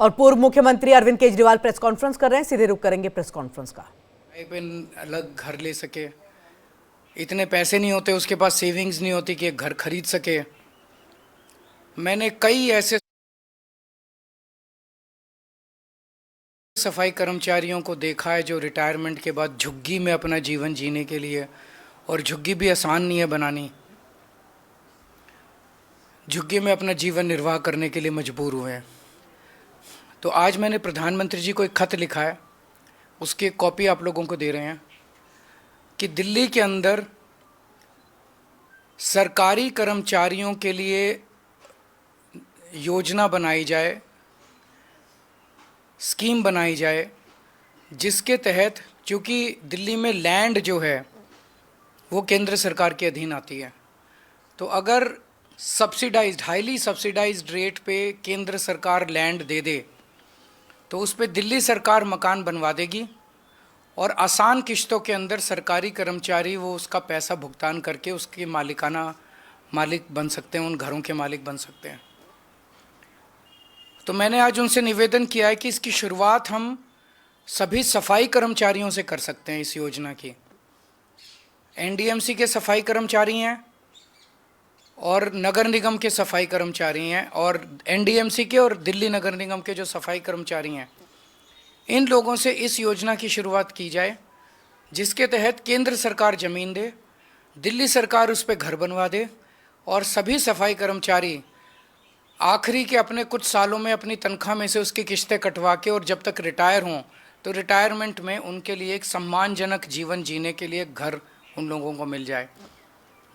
और पूर्व मुख्यमंत्री अरविंद केजरीवाल प्रेस कॉन्फ्रेंस कर रहे हैं, सीधे रुक करेंगे प्रेस कॉन्फ्रेंस का। अलग घर ले सके, इतने पैसे नहीं होते उसके पास, सेविंग्स नहीं होती कि एक घर खरीद सके। मैंने कई ऐसे सफाई कर्मचारियों को देखा है जो रिटायरमेंट के बाद झुग्गी में अपना जीवन जीने के लिए, और झुग्गी भी आसान नहीं है बनानी, झुग्गी में अपना जीवन निर्वाह करने के लिए मजबूर हुए हैं। तो आज मैंने प्रधानमंत्री जी को एक खत लिखा है, उसकी एक कॉपी आप लोगों को दे रहे हैं कि दिल्ली के अंदर सरकारी कर्मचारियों के लिए योजना बनाई जाए, स्कीम बनाई जाए, जिसके तहत, क्योंकि दिल्ली में लैंड जो है वो केंद्र सरकार के अधीन आती है, तो अगर सब्सिडाइज्ड, हाईली सब्सिडाइज्ड रेट पे केंद्र सरकार लैंड दे दे तो उस पे दिल्ली सरकार मकान बनवा देगी और आसान किश्तों के अंदर सरकारी कर्मचारी वो उसका पैसा भुगतान करके उसके मालिक बन सकते हैं, उन घरों के मालिक बन सकते हैं। तो मैंने आज उनसे निवेदन किया है कि इसकी शुरुआत हम सभी सफाई कर्मचारियों से कर सकते हैं। इस योजना की एनडीएमसी के सफाई कर्मचारी हैं और नगर निगम के सफाई कर्मचारी हैं, और एनडीएमसी के और दिल्ली नगर निगम के जो सफाई कर्मचारी हैं, इन लोगों से इस योजना की शुरुआत की जाए, जिसके तहत केंद्र सरकार ज़मीन दे, दिल्ली सरकार उस पर घर बनवा दे, और सभी सफाई कर्मचारी आखिरी के अपने कुछ सालों में अपनी तनख्वाह में से उसकी किश्तें कटवा के, और जब तक रिटायर हों तो रिटायरमेंट में उनके लिए एक सम्मानजनक जीवन जीने के लिए घर उन लोगों को मिल जाए।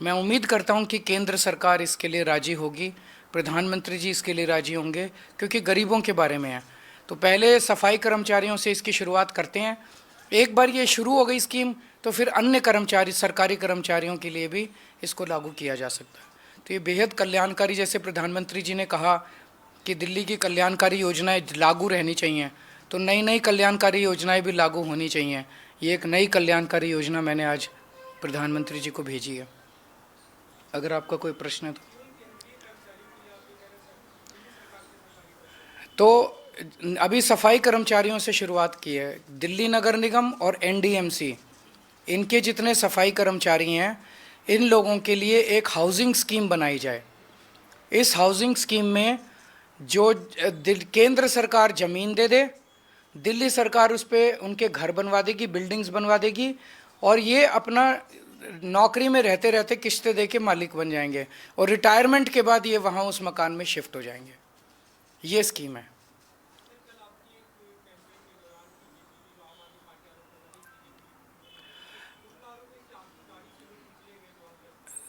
मैं उम्मीद करता हूं कि केंद्र सरकार इसके लिए राज़ी होगी, प्रधानमंत्री जी इसके लिए राज़ी होंगे, क्योंकि गरीबों के बारे में है। तो पहले सफाई कर्मचारियों से इसकी शुरुआत करते हैं। एक बार ये शुरू हो गई स्कीम तो फिर अन्य कर्मचारी, सरकारी कर्मचारियों के लिए भी इसको लागू किया जा सकता है। तो ये बेहद कल्याणकारी, जैसे प्रधानमंत्री जी ने कहा कि दिल्ली की कल्याणकारी योजनाएं लागू रहनी चाहिए, तो नई नई कल्याणकारी योजनाएं भी लागू होनी चाहिए। ये एक नई कल्याणकारी योजना मैंने आज प्रधानमंत्री जी को भेजी है। अगर आपका कोई प्रश्न है तो अभी सफाई कर्मचारियों से शुरुआत की है। दिल्ली नगर निगम और एनडीएमसी, इनके जितने सफाई कर्मचारी हैं, इन लोगों के लिए एक हाउसिंग स्कीम बनाई जाए। इस हाउसिंग स्कीम में जो केंद्र सरकार ज़मीन दे दे, दिल्ली सरकार उस पर उनके घर बनवा देगी, बिल्डिंग्स बनवा देगी, और ये अपना नौकरी में रहते रहते किश्तें दे के मालिक बन जाएंगे, और रिटायरमेंट के बाद ये वहाँ उस मकान में शिफ्ट हो जाएंगे। ये स्कीम है।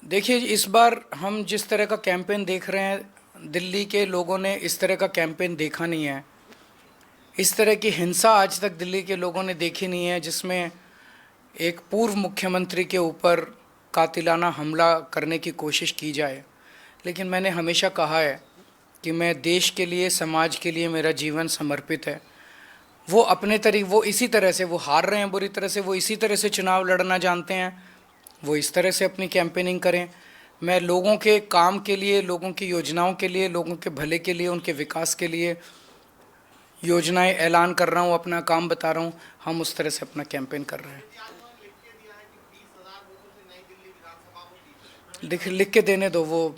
देखिए, इस बार हम जिस तरह का कैंपेन देख रहे हैं, दिल्ली के लोगों ने इस तरह का कैंपेन देखा नहीं है। इस तरह की हिंसा आज तक दिल्ली के लोगों ने देखी नहीं है, जिसमें एक पूर्व मुख्यमंत्री के ऊपर कातिलाना हमला करने की कोशिश की जाए। लेकिन मैंने हमेशा कहा है कि मैं देश के लिए, समाज के लिए मेरा जीवन समर्पित है। वो अपने वो इसी तरह से, वो हार रहे हैं बुरी तरह से, वो इसी तरह से चुनाव लड़ना जानते हैं, वो इस तरह से अपनी कैंपेनिंग करें। मैं लोगों के काम के लिए, लोगों की योजनाओं के लिए, लोगों के भले के लिए, उनके विकास के लिए योजनाएं ऐलान कर रहा हूँ, अपना काम बता रहा हूँ। हम उस तरह से अपना कैंपेन कर रहे हैं। लिख के देने दो, वो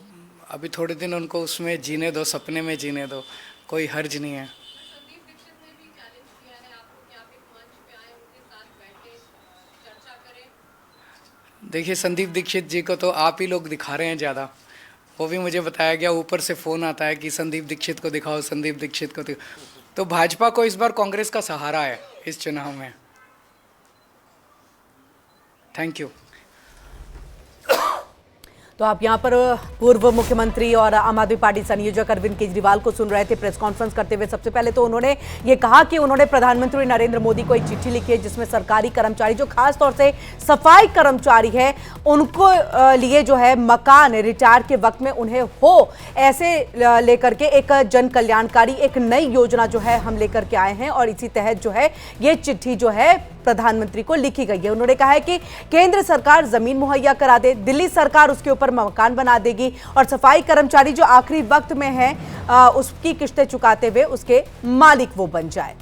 अभी थोड़े दिन उनको उसमें जीने दो, सपने में जीने दो, कोई हर्ज नहीं है। देखिए, संदीप दीक्षित जी को तो आप ही लोग दिखा रहे हैं ज़्यादा। वो भी मुझे बताया गया, ऊपर से फ़ोन आता है कि संदीप दीक्षित को दिखाओ, संदीप दीक्षित को दिखाओ। तो भाजपा को इस बार कांग्रेस का सहारा है इस चुनाव में। Thank you. तो आप यहाँ पर पूर्व मुख्यमंत्री और आम आदमी पार्टी संयोजक अरविंद केजरीवाल को सुन रहे थे प्रेस कॉन्फ्रेंस करते हुए। सबसे पहले तो उन्होंने ये कहा कि उन्होंने प्रधानमंत्री नरेंद्र मोदी को एक चिट्ठी लिखी है, जिसमें सरकारी कर्मचारी, जो खास तौर से सफाई कर्मचारी है, उनको लिए जो है मकान रिटायर के वक्त में उन्हें हो, ऐसे लेकर के एक जन कल्याणकारी एक नई योजना जो है हम लेकर के आए हैं, और इसी तहत जो है ये चिट्ठी जो है प्रधानमंत्री को लिखी गई है। उन्होंने कहा है कि केंद्र सरकार जमीन मुहैया करा दे, दिल्ली सरकार उसके ऊपर पर मकान बना देगी और सफाई कर्मचारी जो आखिरी वक्त में है उसकी किस्तें चुकाते हुए उसके मालिक वो बन जाए।